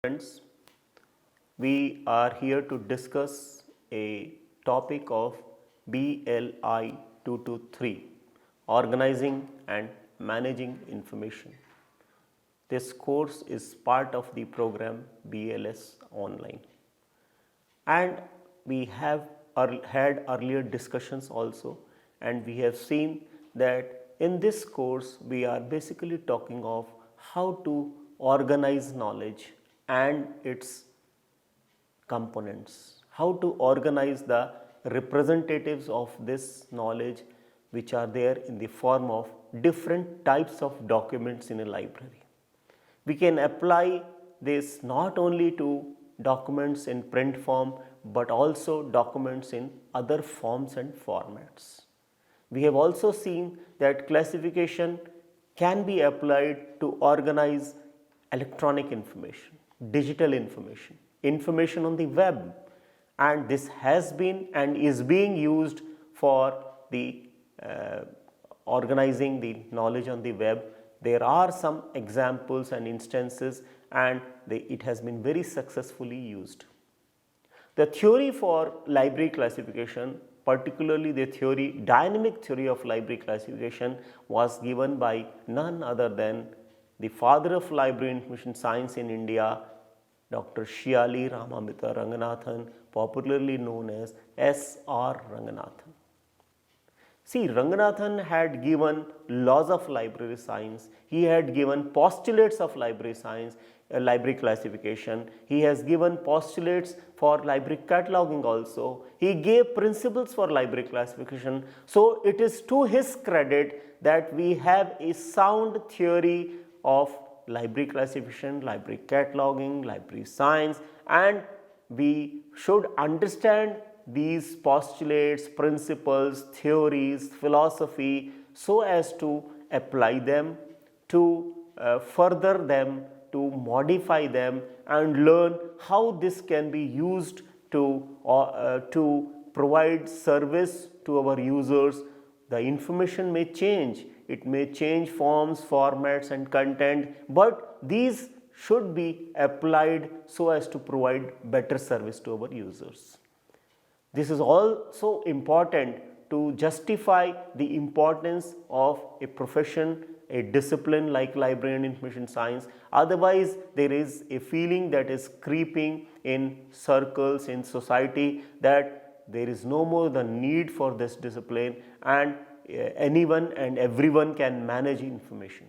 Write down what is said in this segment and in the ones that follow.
Friends, we are here to discuss a topic of BLI 223, Organizing and Managing Information. This course is part of the program BLS Online. And we have had earlier discussions also, and we have seen that in this course we are basically talking of how to organize knowledge and its components, how to organize the representatives of this knowledge which are there in the form of different types of documents in a library. We can apply this not only to documents in print form but also documents in other forms and formats. We have also seen that classification can be applied to organize electronic information, digital information, information on the web, and this has been and is being used for the organizing the knowledge on the web. There are some examples and instances, and it has been very successfully used. The theory for library classification, particularly the dynamic theory of library classification, was given by none other than the father of library information science in India, Dr. Shyali Ramamita Ranganathan, popularly known as S.R. Ranganathan. See, Ranganathan had given laws of library science, he had given postulates of library science, library classification, he has given postulates for library cataloging also, he gave principles for library classification. So, it is to his credit that we have a sound theory of library classification, library cataloging, library science, and we should understand these postulates, principles, theories, philosophy so as to apply them, to further them, to modify them, and learn how this can be used to provide service to our users. The information may change, it may change forms, formats and content, but these should be applied so as to provide better service to our users. This is also important to justify the importance of a profession, a discipline like library and information science. Otherwise, there is a feeling that is creeping in circles in society that there is no more the need for this discipline and anyone and everyone can manage information.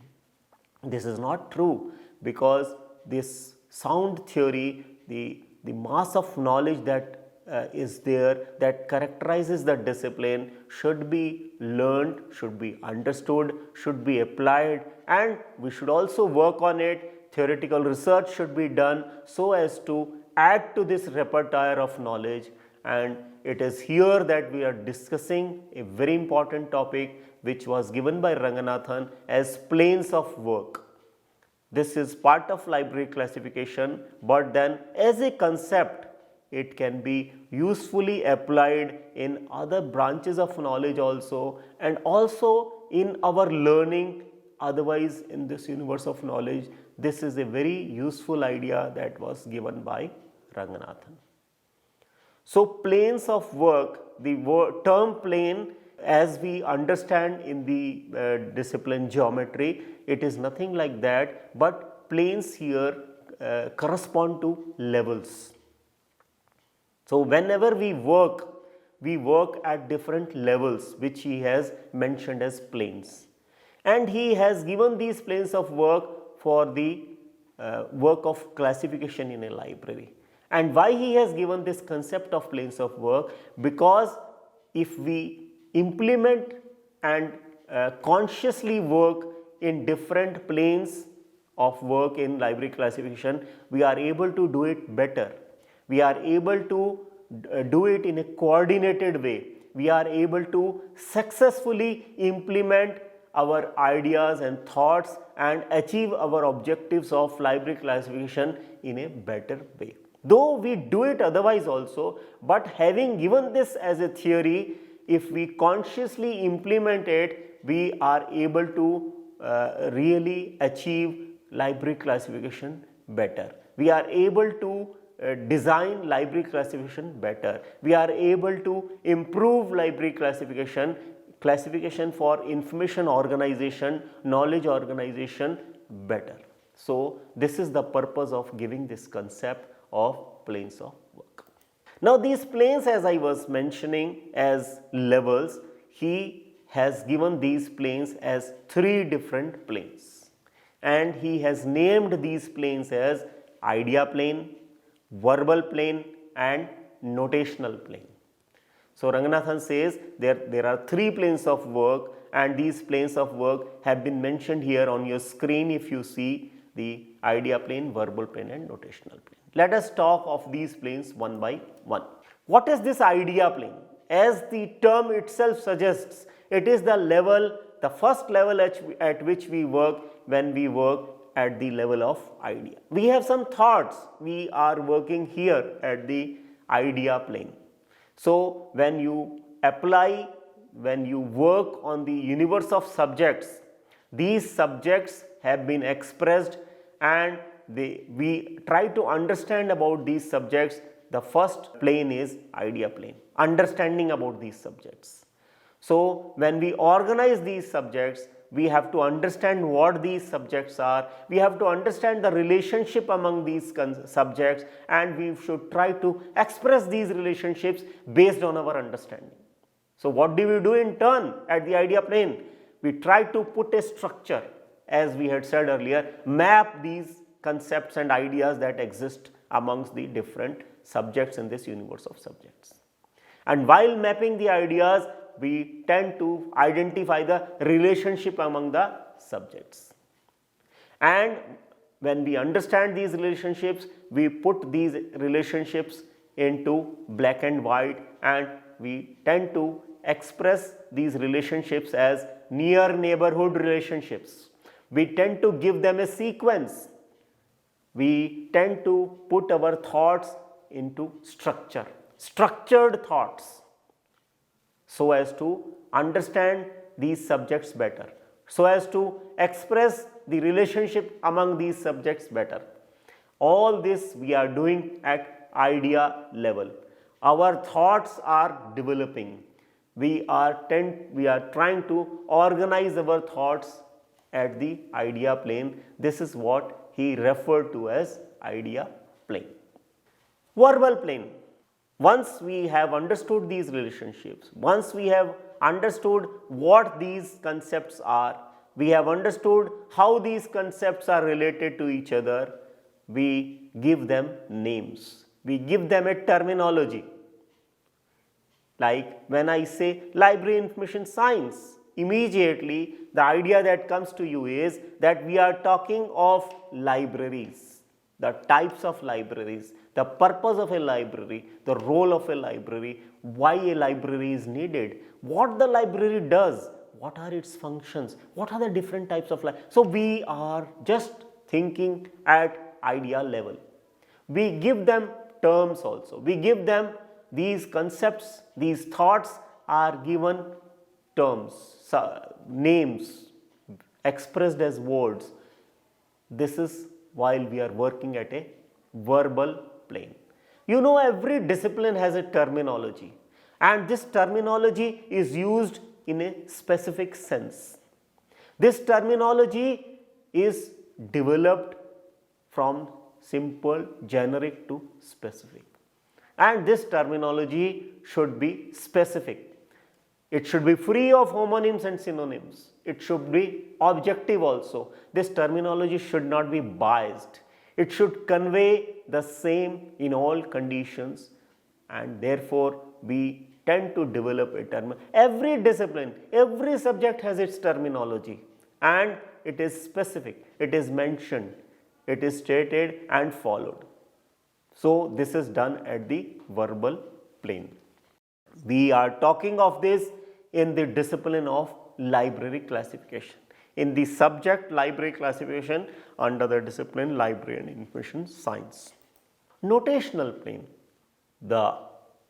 This is not true, because this sound theory, the mass of knowledge that is there, that characterizes the discipline, should be learned, should be understood, should be applied, and we should also work on it. Theoretical research should be done so as to add to this repertoire of knowledge. And it is here that we are discussing a very important topic which was given by Ranganathan as planes of work. This is part of library classification, but then as a concept it can be usefully applied in other branches of knowledge also, and also in our learning. Otherwise, in this universe of knowledge, this is a very useful idea that was given by Ranganathan. So, planes of work, the term plane as we understand in the discipline geometry, it is nothing like that, but planes here correspond to levels. So, whenever we work at different levels which he has mentioned as planes, and he has given these planes of work for the work of classification in a library. And why he has given this concept of planes of work? Because if we implement and consciously work in different planes of work in library classification, we are able to do it better. We are able to do it in a coordinated way. We are able to successfully implement our ideas and thoughts and achieve our objectives of library classification in a better way. Though we do it otherwise also, but having given this as a theory, if we consciously implement it, we are able to really achieve library classification better. We are able to design library classification better. We are able to improve library classification for information organization, knowledge organization better. So, this is the purpose of giving this concept of planes of work. Now, these planes, as I was mentioning as levels, he has given these planes as 3 different planes, and he has named these planes as idea plane, verbal plane and notational plane. So, Ranganathan says there are 3 planes of work, and these planes of work have been mentioned here on your screen if you see the idea plane, verbal plane and notational plane. Let us talk of these planes one by one. What is this idea plane? As the term itself suggests, it is the level, the first level at which we work when we work at the level of idea. We have some thoughts, we are working here at the idea plane. So, when you apply, when you work on the universe of subjects, these subjects have been expressed and we try to understand about these subjects. The first plane is idea plane, understanding about these subjects. So, when we organize these subjects, we have to understand what these subjects are, we have to understand the relationship among these subjects, and we should try to express these relationships based on our understanding. So, what do we do in turn at the idea plane? We try to put a structure, as we had said earlier, map these concepts and ideas that exist amongst the different subjects in this universe of subjects. And while mapping the ideas, we tend to identify the relationship among the subjects. And when we understand these relationships, we put these relationships into black and white, and we tend to express these relationships as near neighborhood relationships. We tend to give them a sequence. We tend to put our thoughts into structure, structured thoughts, so as to understand these subjects better, so as to express the relationship among these subjects better. All this we are doing at idea level. Our thoughts are developing. We are trying to organize our thoughts at the idea plane. This is what he referred to as idea plane. Verbal plane. Once we have understood these relationships, once we have understood what these concepts are, we have understood how these concepts are related to each other, we give them names. We give them a terminology. Like when I say library information science, immediately the idea that comes to you is that we are talking of libraries, the types of libraries, the purpose of a library, the role of a library, why a library is needed, what the library does, what are its functions, what are the different types of library. So, we are just thinking at idea level. We give them terms also, we give them these concepts, these thoughts are given terms, names expressed as words. This is while we are working at a verbal plane. You know, every discipline has a terminology, and this terminology is used in a specific sense. This terminology is developed from simple, generic to specific, and this terminology should be specific. It should be free of homonyms and synonyms. It should be objective also. This terminology should not be biased. It should convey the same in all conditions, and therefore we tend to develop a term. Every discipline, every subject has its terminology, and it is specific, it is mentioned, it is stated and followed. So, this is done at the verbal plane. We are talking of this in the discipline of library classification, in the subject library classification under the discipline library and information science. Notational plane, the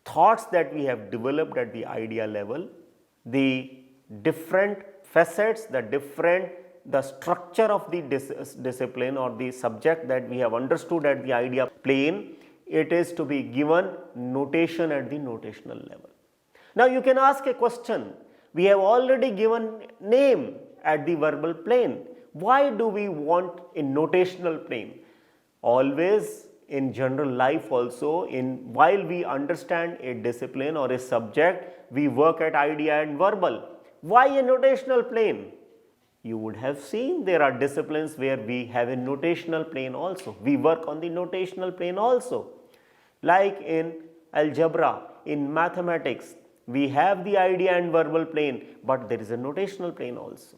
thoughts that we have developed at the idea level, the different facets, the different the structure of the discipline or the subject that we have understood at the idea plane, it is to be given notation at the notational level. Now you can ask a question, we have already given name at the verbal plane, why do we want a notational plane? Always in general life also, while we understand a discipline or a subject, we work at idea and verbal. Why a notational plane? You would have seen there are disciplines where we have a notational plane also. We work on the notational plane also. Like in algebra, in mathematics, we have the idea and verbal plane, but there is a notational plane also.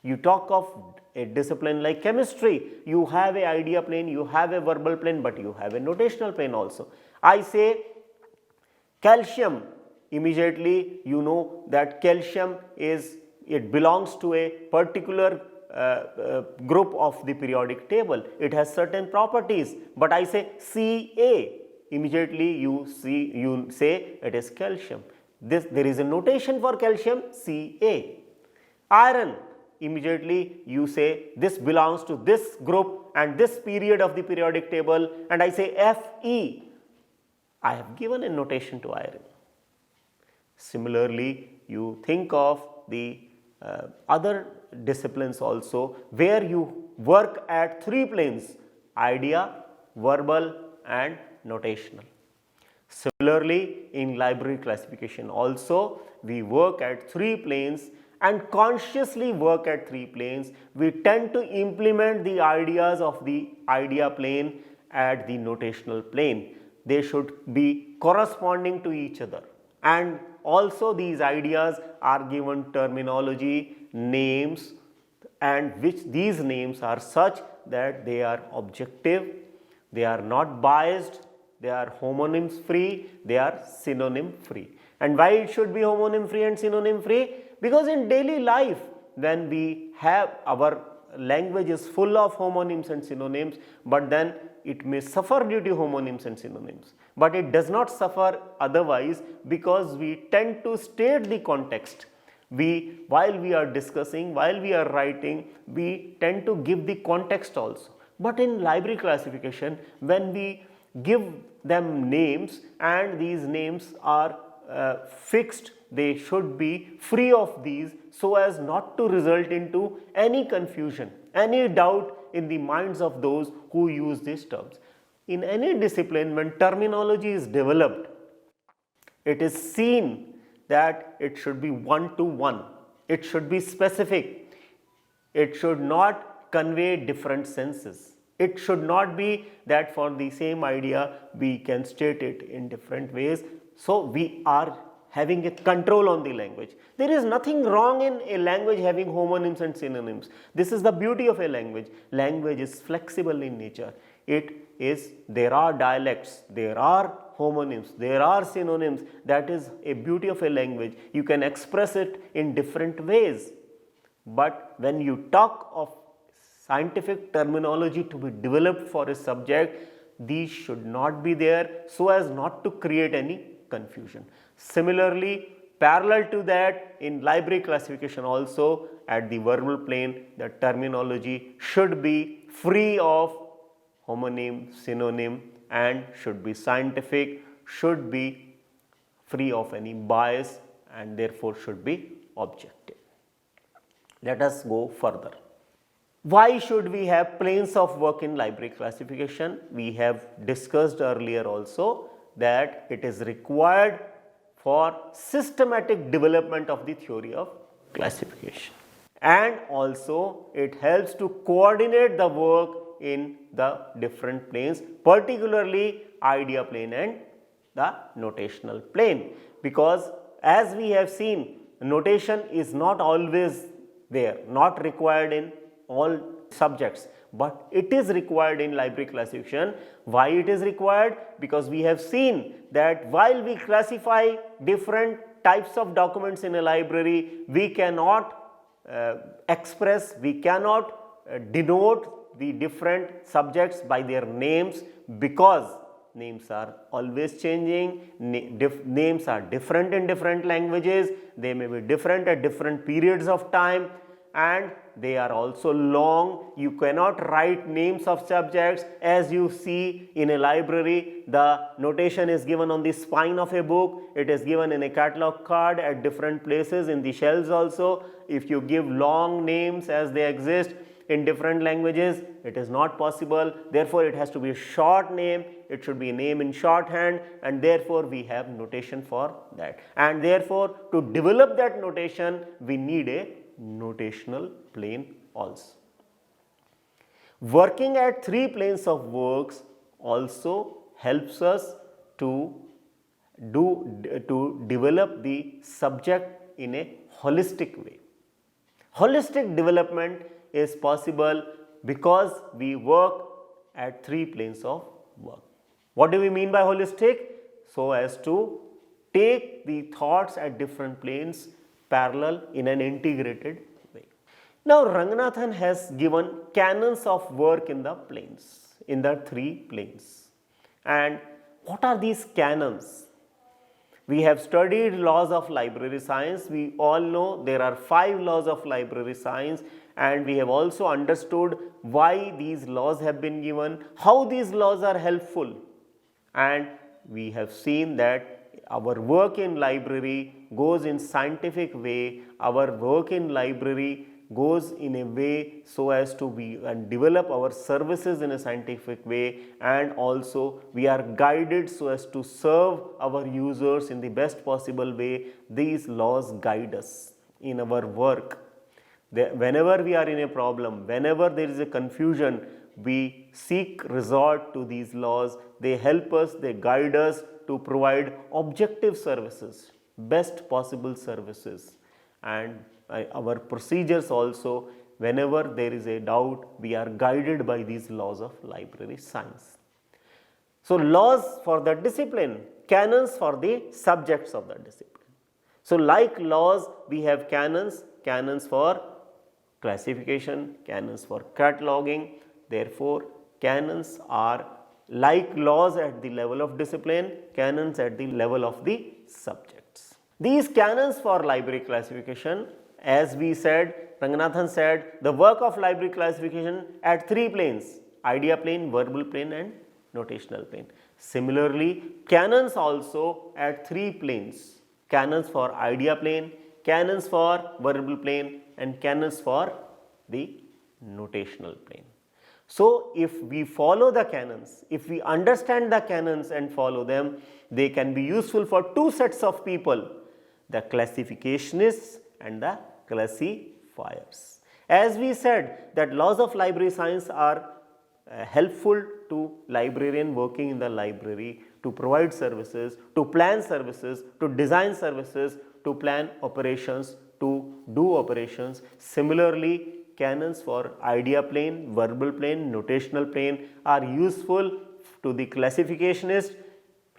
You talk of a discipline like chemistry, you have a idea plane, you have a verbal plane, but you have a notational plane also. I say calcium, immediately you know that calcium it belongs to a particular group of the periodic table. It has certain properties, but I say Ca, immediately you say it is calcium. There is a notation for calcium, Ca. Iron, immediately you say this belongs to this group and this period of the periodic table, and I say Fe. I have given a notation to iron. Similarly, you think of the other disciplines also where you work at three planes: idea, verbal and notational. Similarly, in library classification also we work at three planes and consciously work at three planes. We tend to implement the ideas of the idea plane at the notational plane. They should be corresponding to each other, and also these ideas are given terminology, names, and which these names are such that they are objective, they are not biased, they are homonyms free, they are synonym free. And why it should be homonym free and synonym free? Because in daily life, when we have our language is full of homonyms and synonyms, but then it may suffer due to homonyms and synonyms, but it does not suffer otherwise, because we tend to state the context. While we are discussing, while we are writing, we tend to give the context also. But in library classification, when we give them names and these names are fixed, they should be free of these so as not to result into any confusion, any doubt in the minds of those who use these terms. In any discipline, when terminology is developed, it is seen that it should be one-to-one, it should be specific, it should not convey different senses. It should not be that for the same idea we can state it in different ways. So we are having a control on the language. There is nothing wrong in a language having homonyms and synonyms. This is the beauty of a language. Language is flexible in nature. There are dialects, there are homonyms, there are synonyms. That is a beauty of a language. You can express it in different ways. But when you talk of scientific terminology to be developed for a subject, these should not be there so as not to create any confusion. Similarly, parallel to that, in library classification also, at the verbal plane, the terminology should be free of homonym, synonym, and should be scientific, should be free of any bias, and therefore should be objective. Let us go further. Why should we have planes of work in library classification? We have discussed earlier also that it is required for systematic development of the theory of classification, and also it helps to coordinate the work in the different planes, particularly idea plane and the notational plane, because as we have seen, notation is not always there, not required in all subjects, but it is required in library classification. Why it is required? Because we have seen that while we classify different types of documents in a library, we cannot express, we cannot denote the different subjects by their names, because names are always changing, names are different in different languages, they may be different at different periods of time, and they are also long. You cannot write names of subjects as you see in a library. The notation is given on the spine of a book, it is given in a catalog card at different places in the shelves also. If you give long names as they exist in different languages, it is not possible. Therefore, it has to be a short name, it should be a name in shorthand, and therefore we have notation for that. And therefore, to develop that notation, we need a notational plane also. Working at three planes of works also helps us to develop the subject in a holistic way. Holistic development is possible because we work at three planes of work. What do we mean by holistic? So as to take the thoughts at different planes parallel in an integrated way. Now Ranganathan has given canons of work in the planes, in the three planes. And what are these canons? We have studied laws of library science. We all know there are 5 laws of library science, and we have also understood why these laws have been given, how these laws are helpful, and we have seen that our work in library goes in scientific way, our work in library goes in a way so as to develop our services in a scientific way, and also we are guided so as to serve our users in the best possible way. These laws guide us in our work. Whenever we are in a problem, whenever there is a confusion, we seek resort to these laws. They help us, they guide us to provide objective services, best possible services, and our procedures also. Whenever there is a doubt, we are guided by these laws of library science. So laws for the discipline, canons for the subjects of the discipline. So like laws, we have canons, canons for classification, canons for cataloging. Therefore, canons are like laws at the level of discipline, canons at the level of the subjects. These canons for library classification, as we said, Ranganathan said, the work of library classification at 3 planes: idea plane, verbal plane and notational plane. Similarly, canons also at 3 planes: canons for idea plane, canons for verbal plane and canons for the notational plane. So, if we follow the canons, if we understand the canons and follow them, they can be useful for 2 sets of people: the classificationists and the classifiers. As we said that laws of library science are helpful to librarian working in the library to provide services, to plan services, to design services, to plan operations, to do operations. Similarly, canons for idea plane, verbal plane, notational plane are useful to the classificationist.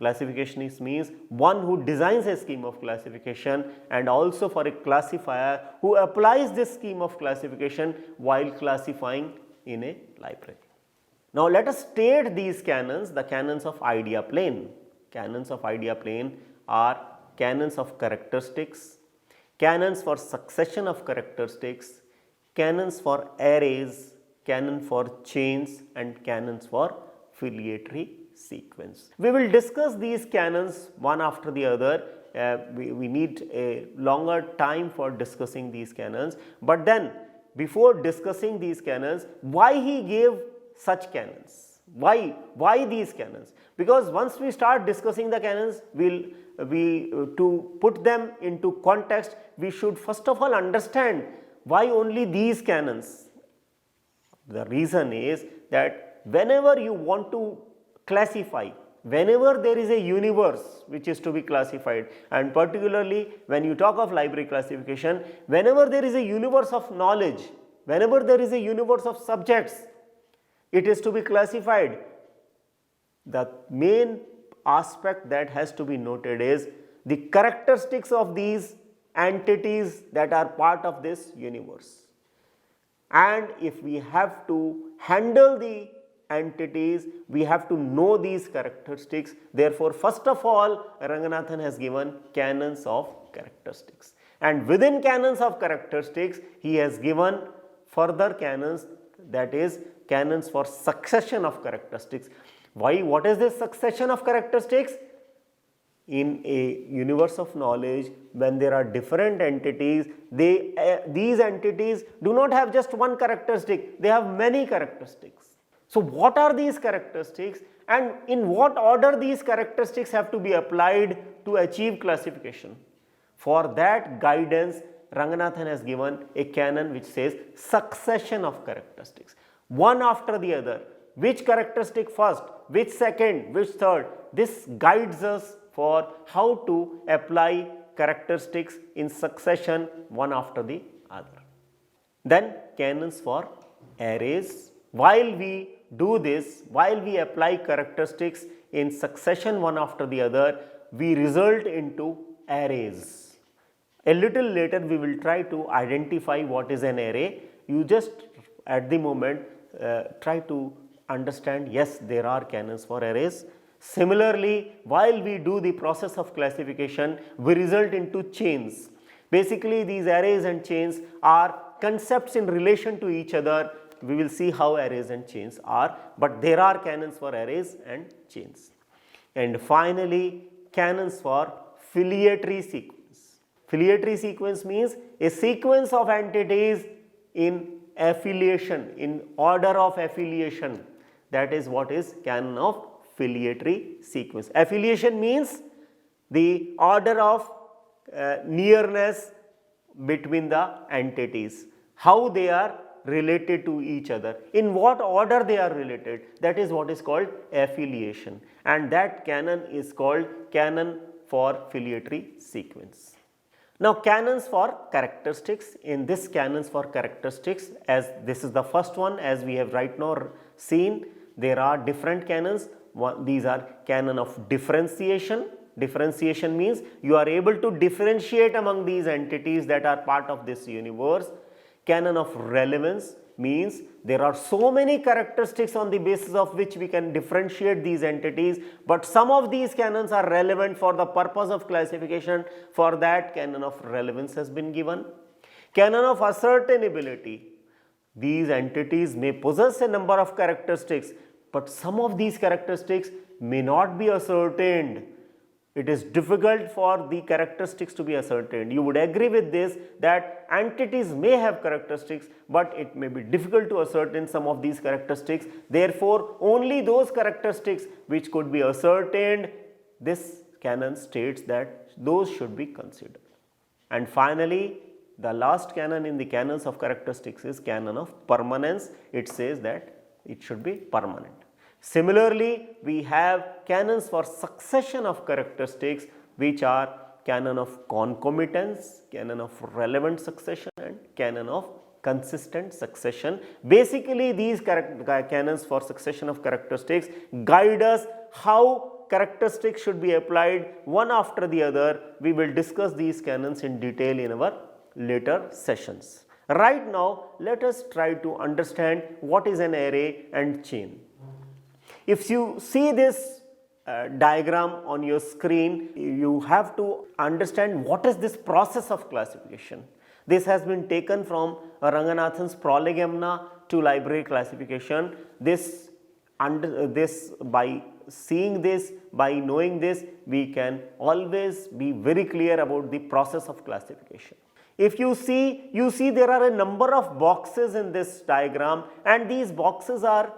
Classificationist means one who designs a scheme of classification, and also for a classifier who applies this scheme of classification while classifying in a library. Now let us state these canons, the canons of idea plane. Canons of idea plane are canons of characteristics, canons for succession of characteristics, canons for arrays, canon for chains and canons for filiatory sequence. We will discuss these canons one after the other. We need a longer time for discussing these canons, but then before discussing these canons, why he gave such canons? Why these canons? Because once we start discussing the canons, to put them into context, we should first of all understand why only these canons. The reason is that whenever you want to classify, whenever there is a universe which is to be classified, and particularly when you talk of library classification, whenever there is a universe of knowledge, whenever there is a universe of subjects, it is to be classified. The main aspect that has to be noted is the characteristics of these entities that are part of this universe. And if we have to handle the entities, we have to know these characteristics. Therefore, first of all, Ranganathan has given canons of characteristics. And within canons of characteristics, he has given further canons, that is canons for succession of characteristics. Why? What is this succession of characteristics? In a universe of knowledge, when there are different entities, these entities do not have just one characteristic, they have many characteristics. So what are these characteristics, and in what order these characteristics have to be applied to achieve classification? For that guidance, Ranganathan has given a canon which says succession of characteristics, one after the other. Which characteristic first, which second, which third? This guides us for how to apply characteristics in succession, one after the other. Then canons for arrays. While we do this, while we apply characteristics in succession one after the other, we result into arrays. A little later we will try to identify what is an array. You just at the moment try to understand, yes, there are canons for arrays. Similarly, while we do the process of classification, we result into chains. Basically, these arrays and chains are concepts in relation to each other. We will see how arrays and chains are, but there are canons for arrays and chains. And finally, canons for filiatory sequence. Filiatory sequence means a sequence of entities in affiliation, in order of affiliation. That is what is canon of filiatory sequence. Affiliation means the order of nearness between the entities, how they are related to each other, in what order they are related. That is what is called affiliation, and that canon is called canon for filiatory sequence. Now, canons for characteristics. In this canons for characteristics, as this is the first one, as we have right now seen, there are different canons. These are canon of differentiation. Differentiation means you are able to differentiate among these entities that are part of this universe. Canon of relevance means there are so many characteristics on the basis of which we can differentiate these entities, but some of these canons are relevant for the purpose of classification. For that, canon of relevance has been given. Canon of ascertainability. These entities may possess a number of characteristics, but some of these characteristics may not be ascertained. It is difficult for the characteristics to be ascertained. You would agree with this, that entities may have characteristics, but it may be difficult to ascertain some of these characteristics. Therefore, only those characteristics which could be ascertained, this canon states that those should be considered. And finally, the last canon in the canons of characteristics is canon of permanence. It says that it should be permanent. Similarly, we have canons for succession of characteristics, which are canon of concomitance, canon of relevant succession, and canon of consistent succession. Basically, these canons for succession of characteristics guide us how characteristics should be applied one after the other. We will discuss these canons in detail in our later sessions. Right now, let us try to understand what is an array and chain. If you see this diagram on your screen, you have to understand what is this process of classification. This has been taken from Ranganathan's Prolegomena to library classification. By seeing this, by knowing this, we can always be very clear about the process of classification. If you see there are a number of boxes in this diagram, and these boxes are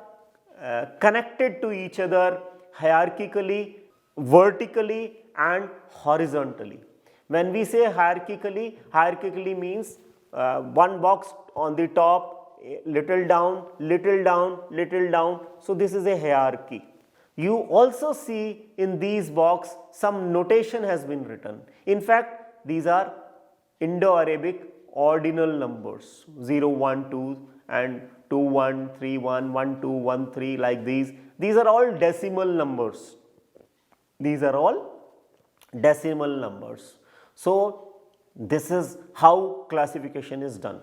connected to each other hierarchically, vertically and horizontally. When we say hierarchically means one box on the top, little down, little down, little down. So this is a hierarchy. You also see in these boxes some notation has been written. In fact, these are Indo-Arabic ordinal numbers, 0, 1, 2 and 2, 1, 3, 1, 1, 2, 1, 3, like these. These are all decimal numbers. These are all decimal numbers. So this is how classification is done.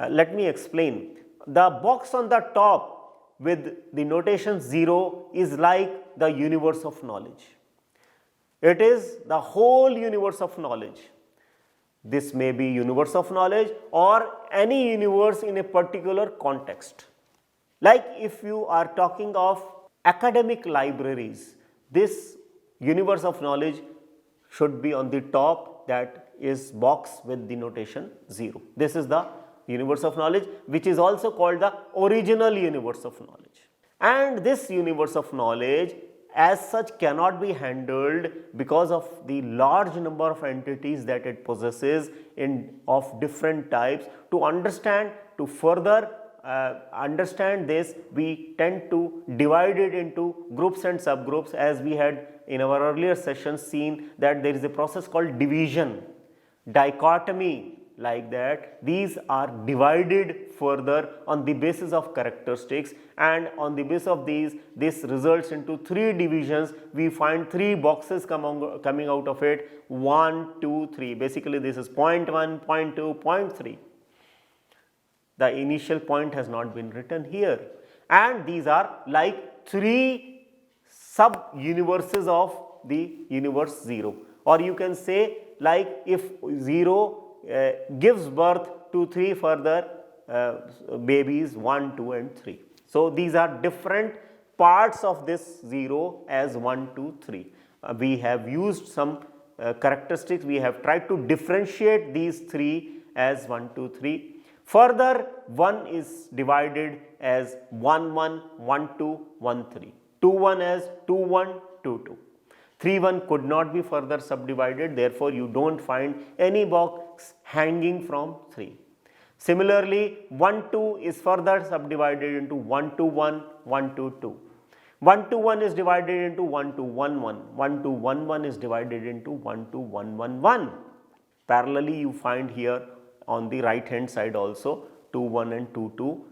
Let me explain. The box on the top with the notation 0 is like the universe of knowledge. It is the whole universe of knowledge. This may be universe of knowledge or any universe in a particular context. Like if you are talking of academic libraries, this universe of knowledge should be on the top, that is box with the notation 0. This is the universe of knowledge, which is also called the original universe of knowledge. And this universe of knowledge as such cannot be handled because of the large number of entities that it possesses of different types. To understand, to further understand this, we tend to divide it into groups and subgroups, as we had in our earlier sessions seen that there is a process called division, dichotomy, like that. These are divided further on the basis of characteristics, and on the basis of these, this results into 3 divisions. We find 3 boxes coming out of it, 1, 2, 3. Basically this is point 1, point 2, point 3. The initial point has not been written here, and these are like 3 sub universes of the universe 0, or you can say like if 0 gives birth to 3 further babies 1, 2 and 3. So, these are different parts of this 0 as 1, 2, 3. We have used some characteristics, we have tried to differentiate these 3 as 1, 2, 3. Further, 1 is divided as 1, 1, 1, 2, 1, 3. 2, 1 as 2, 1, 2, 2. 3, 1 could not be further subdivided, therefore, you do not find any box hanging from 3. Similarly, 1, 2 is further subdivided into 1, 2, 1, 1, 2, 2. 1, 2, 1 is divided into 1, 2, 1, 1. 1, 2, 1, 1 is divided into 1, 2, 1, 1, 1. Parallelly, you find here on the right hand side also 2, 1 and 2, 2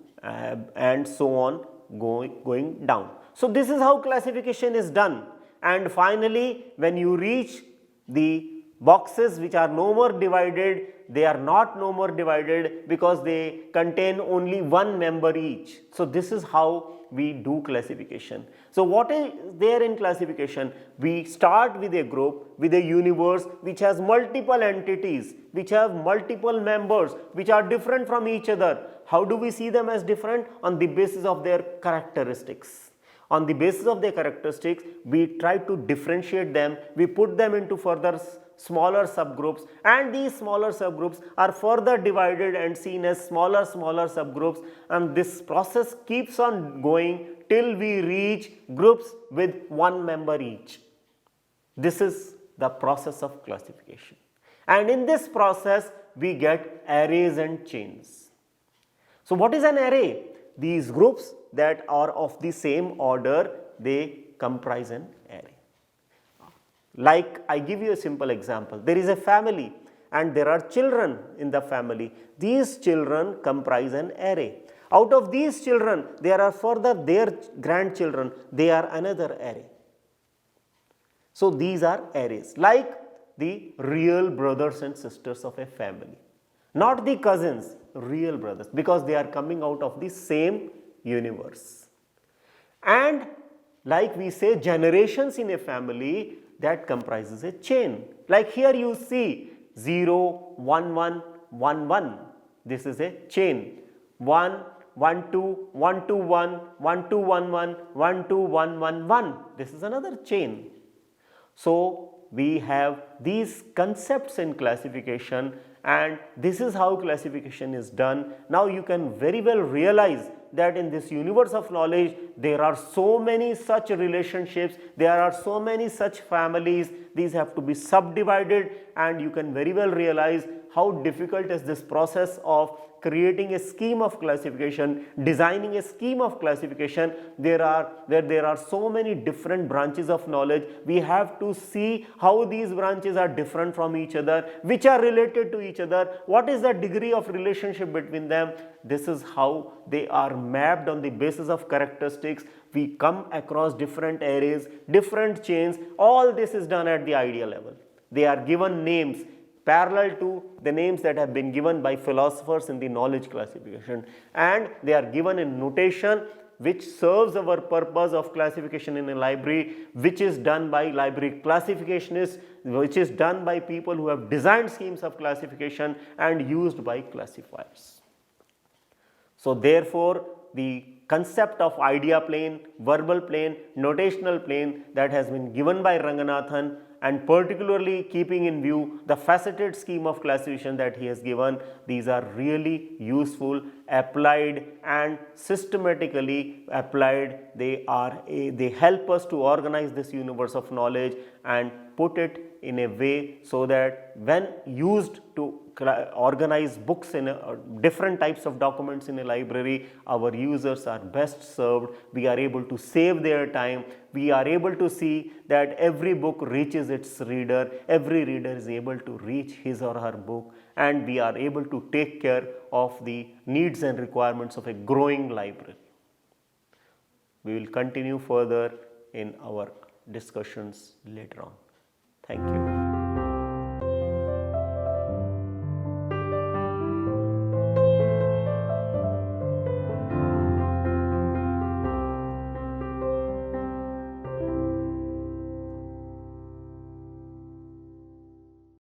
and so on going down. So, this is how classification is done, and finally, when you reach the boxes which are no more divided, they are not no more divided because they contain only one member each. So, this is how we do classification. So, what is there in classification? We start with a group, with a universe which has multiple entities, which have multiple members, which are different from each other. How do we see them as different? On the basis of their characteristics. On the basis of their characteristics, we try to differentiate them, we put them into further smaller subgroups, and these smaller subgroups are further divided and seen as smaller subgroups, and this process keeps on going till we reach groups with one member each. This is the process of classification, and in this process we get arrays and chains. So, what is an array? These groups that are of the same order, they comprise an array. Like I give you a simple example, there is a family and there are children in the family. These children comprise an array. Out of these children, there are further their grandchildren, they are another array. So, these are arrays like the real brothers and sisters of a family, not the cousins, real brothers, because they are coming out of the same universe. And like we say generations in a family, that comprises a chain. Like here you see 0, 1, 1, 1, 1. This is a chain. 1, 1, 2, 1, 2, 1, 1, 2, 1, 1, 1, 2, 1, 1, 1. This is another chain. So, we have these concepts in classification, and this is how classification is done. Now, you can very well realize that in this universe of knowledge, there are so many such relationships, there are so many such families, these have to be subdivided, and you can very well realize how difficult is this process of creating a scheme of classification, designing a scheme of classification. There are so many different branches of knowledge. We have to see how these branches are different from each other, which are related to each other, what is the degree of relationship between them. This is how they are mapped on the basis of characteristics. We come across different arrays, different chains. All this is done at the idea level. They are given names parallel to the names that have been given by philosophers in the knowledge classification, and they are given in notation which serves our purpose of classification in a library, which is done by library classificationists, which is done by people who have designed schemes of classification and used by classifiers. So therefore, the concept of idea plane, verbal plane, notational plane that has been given by Ranganathan, and particularly keeping in view the faceted scheme of classification that he has given, these are really useful, applied and systematically applied. They help us to organize this universe of knowledge and put it in a way so that when used to organize books in different types of documents in a library, our users are best served. We are able to save their time. We are able to see that every book reaches its reader, every reader is able to reach his or her book, and we are able to take care of the needs and requirements of a growing library. We will continue further in our discussions later on. Thank you.